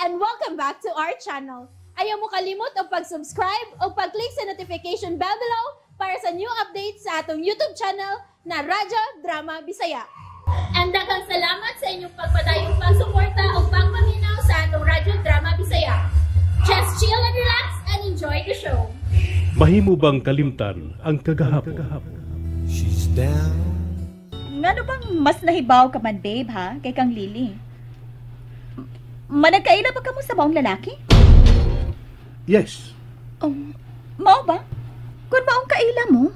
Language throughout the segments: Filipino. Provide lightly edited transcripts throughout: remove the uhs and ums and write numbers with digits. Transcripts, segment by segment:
and welcome back to our channel. Ayaw mo kalimot o pag-subscribe o pag-click sa notification bell below para sa new updates sa atong YouTube channel na Radyo Drama Bisaya. And daghang salamat sa inyong pagpadayong pagsuporta o pagpaminaw sa atong Radyo Drama Bisaya. Just chill and relax and enjoy the show. Mahimo bang kalimtan ang kagahapon? She's down. Ngano bang mas nahibaw ka man, babe, ha? Kay kang Lily. Managkaila ba ka mo sa maong lalaki? Yes. Mao ba? Kung maong kaila mo,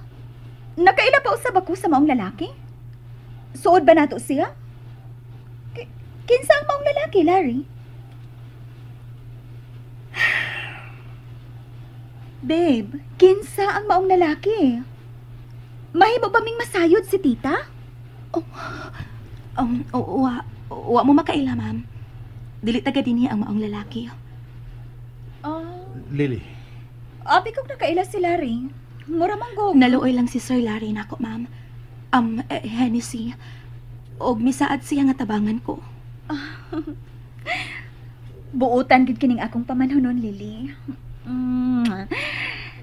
nakaila pa usab ako sa maong lalaki? Suod ba nato siya? Kinsa ang maong lalaki, Larry? Babe, kinsa ang maong lalaki? Mahimo ba ming masayod si tita? Wa mo makaila, ma'am. Dili taga dinhi ang maong lalaki. Lily. Abi kong nakaila si Larry. Mura manggog. Naluoy lang si Sir Larry nako, ma'am. Hennessy. Og misaad siya nga tabangan ko. Buutan gid kining akong pamanhonon, Lily.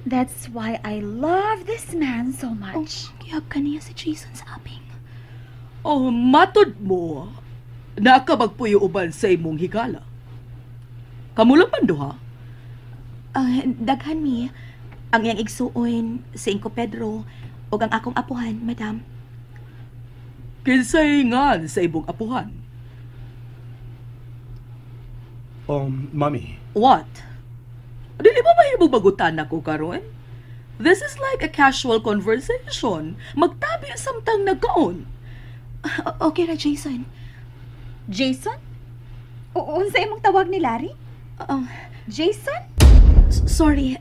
That's why I love this man so much. Kiyab ka niya si Jason sa abing. Matod mo, nakabagpuyo uban sa imong higala. Kamu lang man duha? Daghan mi. Ang iyang igsuon, si Inko Pedro, o ang akong apuhan, madam. Kinsay ngan sa imong apuhan? Mommy. What? Dili ba mahimong bagutan ako karon? This is like a casual conversation. Magtabi samtang nagkaon. Okay ra, Jason. Jason? Unsa imong tawag ni Larry? Jason? Sorry.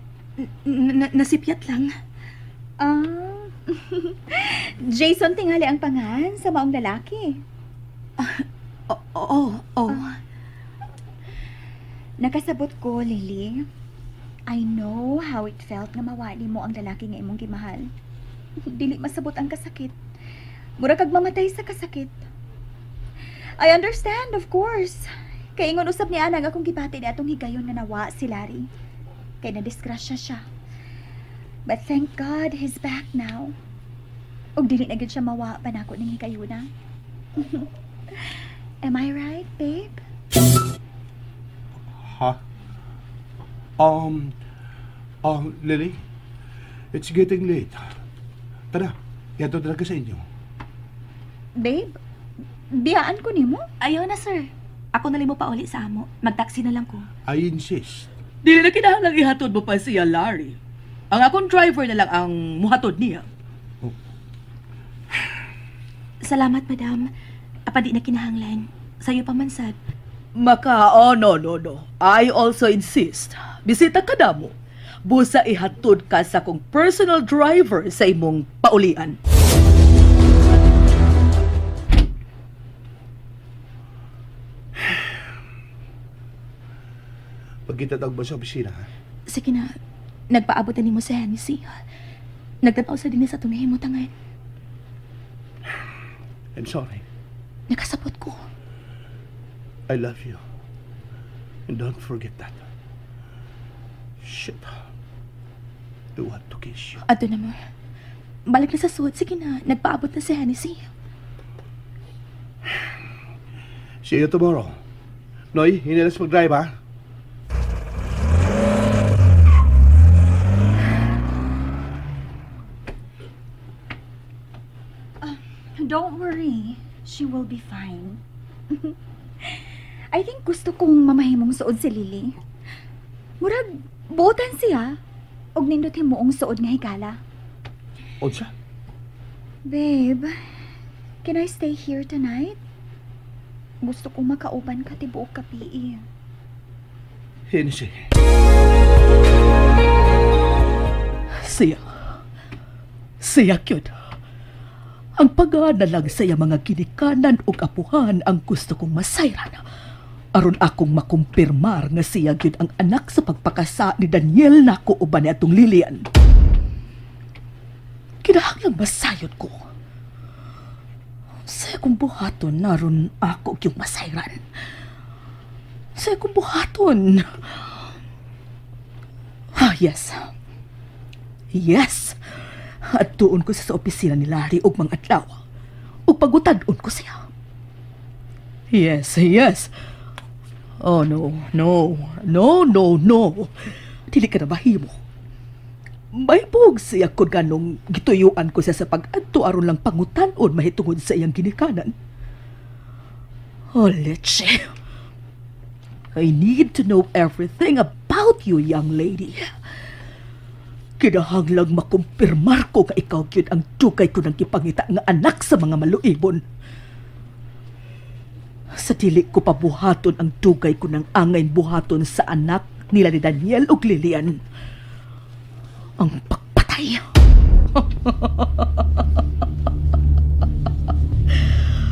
Nasipyat lang. Jason tingali ang pangan sa maong lalaki. Nakasabot ko, Lily. I know how it felt nga mawali mo ang lalaki nga imong gimahal. Dili masabot ang kasakit. Mura kag mamatay sa kasakit. I understand, of course. Kay ingon usab ni Ana nga akong gipati ni atong higayon nga nawa si Larry. Kay nadisgrasya siya. But thank God he's back now. Og dili na gid siya mawa pa nako ning higayuna. Am I right, babe? Ha? Lily, it's getting late. Tara, yato talaga sa inyo. Babe, biyaan ko nimo? Ayaw na, sir. Ako na limo pa uli sa amo. Magtaksi na lang ko. I insist. Dili na kinahanglang ihatod mo pa siya, Larry. Ang akong driver na lang ang muhatod niya. Salamat, madam. Di na kinahanglan. Sa'yo pa man sad. No. I also insist. Bisita ka na mo. Busa ihatod ka sa kong personal driver sa imong paulian. Pagkitatag ba sa opisina, ha? Sige na. Nagpaabot na ni mo sa Hennessy. Nagtanaw sa dinis at tumihimutangan. I'm sorry. Nakasabot ko. I love you. And don't forget that. Shit. I want to kiss you. Ato na mo. Balik na sa suot. Sige na. Nagpaabot na si Hennessy. See you tomorrow. Noy, hinilas mag-drive, ha? Don't worry. She will be fine. I think gusto kong mamahimong suod si Lily. Murag, buotan siya. Og nindot himuong suod nga higala. Odsa? Babe, can I stay here tonight? Gusto kong makauban ka tibuok kapi. Hennessy. Siya cute. Ang pagana lang saya mga ginikanan o apuhan ang gusto kong masayran. Aron akong makumpirmar nga siya gyud ang anak sa pagpakasa ni Daniel nako uban ni atong Lilian. Kinahanglang masayod ko. Sa akong buhaton naron ako yung masayran. Sa akong buhaton. Yes. Yes. At tuon ko sa opisina ni Larry og mga adlaw. Ug pagutad-on ko siya. Yes. Oh, no. Dili ka na mahimo. May buog siya kung ganong gituyuan ko siya sa pag-adto aron lang pangutan-on mahitungod sa iyang ginikanan. Oh, leche. I need to know everything about you, young lady. Kinahanglang makumpirmar ko nga ikaw yun ang dugay ko ng kipangita nga anak sa mga maluibon. Sa dili ko pabuhaton ang dugay ko ng angay buhaton sa anak nila ni Daniel ug Lilian. Ang pagpatay.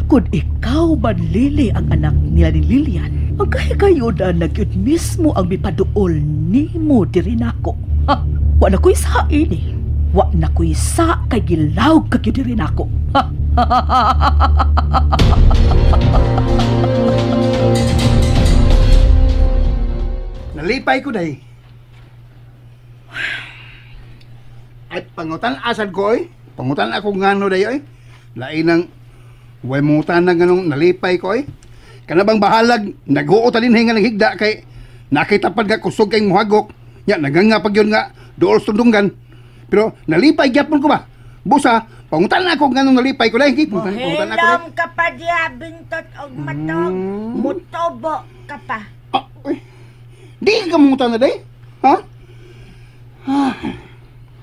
Kung ikaw man Lili ang anak nila ni Lilian, ang kayo na nagyud mismo ang mipaduol nimo diri nako. Wa na ko'y sa ini. Wa na ko'y sa kay gilawg kag diri nako. Nalipay ko dahi. Ay pangutan asad ko oy. Pangutan ako ngano dahi oy. Lain ng way mungutan na ganong nalipay ko oy. Kana bang bahalag nag-uota din hinga ng higda kay nakita pad nga kusog kay muhagok. Nya naganga pag yun nga dool tundungan. Pero nalipay gyapon ko ba? Busa, pangutan na ako ganong nalipay ko dahi. Pangutan ako dahi. Hilam ka pa diya bintot og matog. Mutobo ka pa. Ah, uy. Di ka mungutan na dahi? Ha?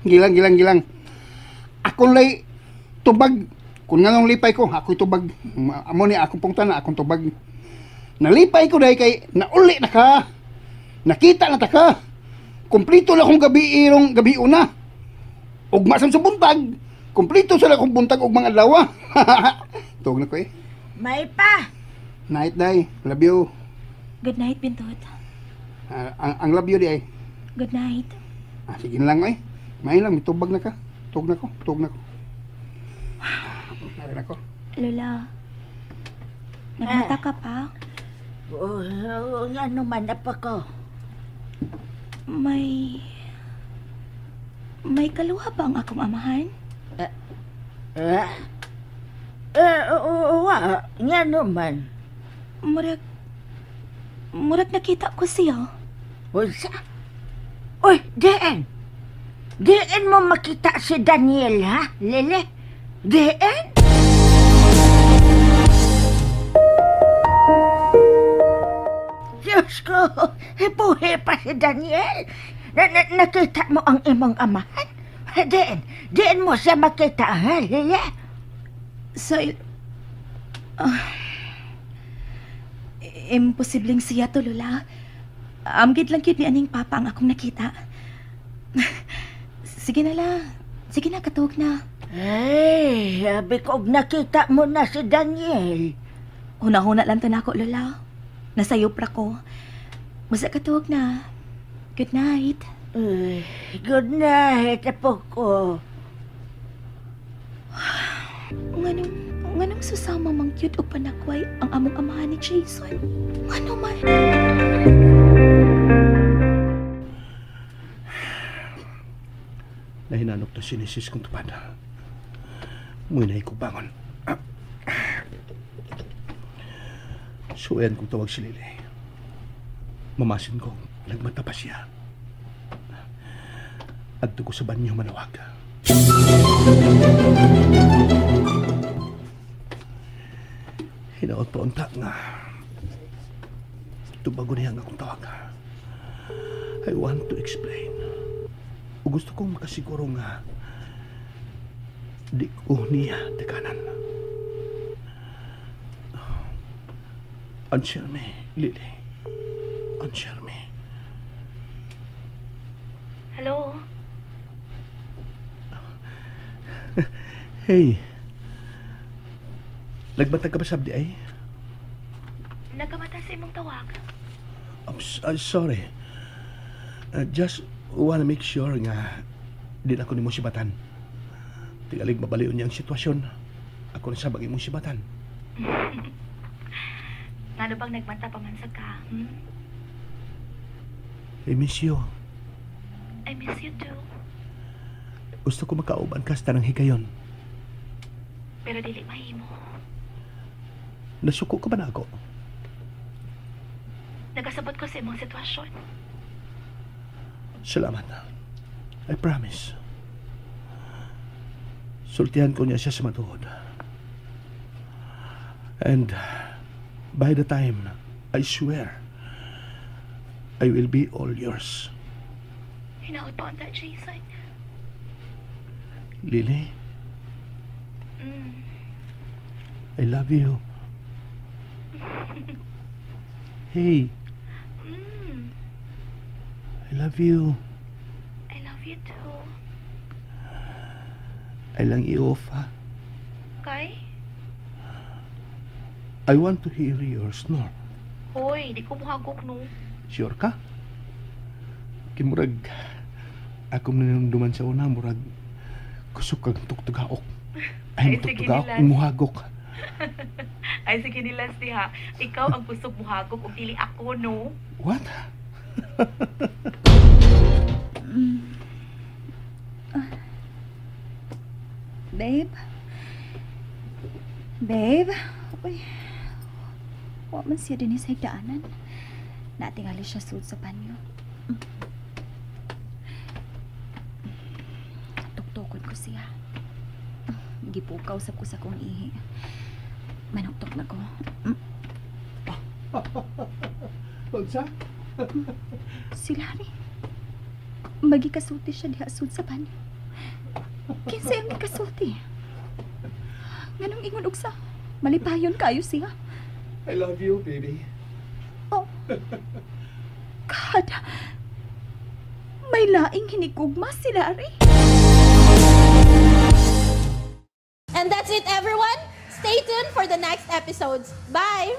Gilang. Ako lay tubag. Kung nga nung lipay ko, ako'y tubag. Amo ni akong pungtan na akong tubag. Nalipay ko dahil kay nauli na ka. Nakita na ta ka. Kumplito na akong gabi irong gabi una. Ug masam sa buntag. Kumplito sa akong buntag ug mga adlaw. Tuog na ko eh. May pa. Night day. Love you. Good night, Bintot. Ang love you di ay. Good night. Sige na lang ay. May lang, mitubag na ka. Tuog na ko. Narin ako. Lola, nagmata ka pa? Ano man na pa ko. May kaluha ba ang akong amahan? Nga naman. Murag nakita ko siya. Unsa? Uy, Diin mo makita si Daniel, ha? Lele? Diin? Diyos ko, hipuhi pa si Daniel. Nakita mo ang imong amahan? Diin mo siya makita, ha, Lele? Imposibleng siya to, Lola. Amgid lang yun ni aning papa ang akong nakita. Sige na lang. Sige na, katuog na. Ay, sabi ko, nakita mo na si Daniel. Huna-huna lang to na ako, Lola. Nasayop ra ko. Masa katuog na. Good night. Good night, apo ko. Nganong susama mang cute o panakway ang among amahan ni Jason? Ano man? Nahinanok na sinisis kong tupad. Munay ko bangon. Suwayan kong tawag si Lili. Mamasin ko, nagmata pa siya. Adto ko sa banyo manawag. Hinaot pa unta nga. Tubago niya nga akong tawag. I want to explain. O gusto kong makasiguro nga di ko niya tekanan. Answer me, Lili. Answer me. Hello? Hey. Nagbatag ka ba sabdi ay? Nagamata sa imong tawag. I'm sorry. Just wanna make sure nga di na ako ni mo sibatan. Tigalig mabaliw niya ang sitwasyon. Ako na sabag imong sibatan. Nga bang nagmanta pa man sa ka, hmm? I miss you. I miss you too. Gusto ko makauban ka sa tanang higayon. Pero dili mahimo. Nasuko ka ba na ako? Nagasabot ko sa imong sitwasyon. Salamat. I promise. Sultihan ko niya siya sa matuod. And by the time, I swear, I will be all yours. Hinaot pa on that, Jason. Lily, Mm. I love you. Hey, Mm. I love you. I love you too. I lang i-off, ha? Kay? I want to hear your snore. Hoy, di ko muhagok no. Sure ka? Kimurag, ako nanunduman sa una, murag, kusok kang tuktugaok. Ay, sige tuktugaok, nila. muhagok. Ay, sige nila, ha. Ikaw ang kusog muhagok o dili ako, no? What? Babe? Babe? Uy. Wa man siya din sa higdaanan. Natingali siya sud sa panyo. Tuktukod ko siya. Gipukaw sa ko sa kong ihi. Manuktok na ko. Unsa? Si Larry. Magi kasulti siya diha sud sa panyo. Kinsa ang kasulti? Nganong ingon ugsa? Malipayon kayo siya. I love you, baby. Oh. God. May laing hinikugma si Larry. And that's it, everyone. Stay tuned for the next episodes. Bye!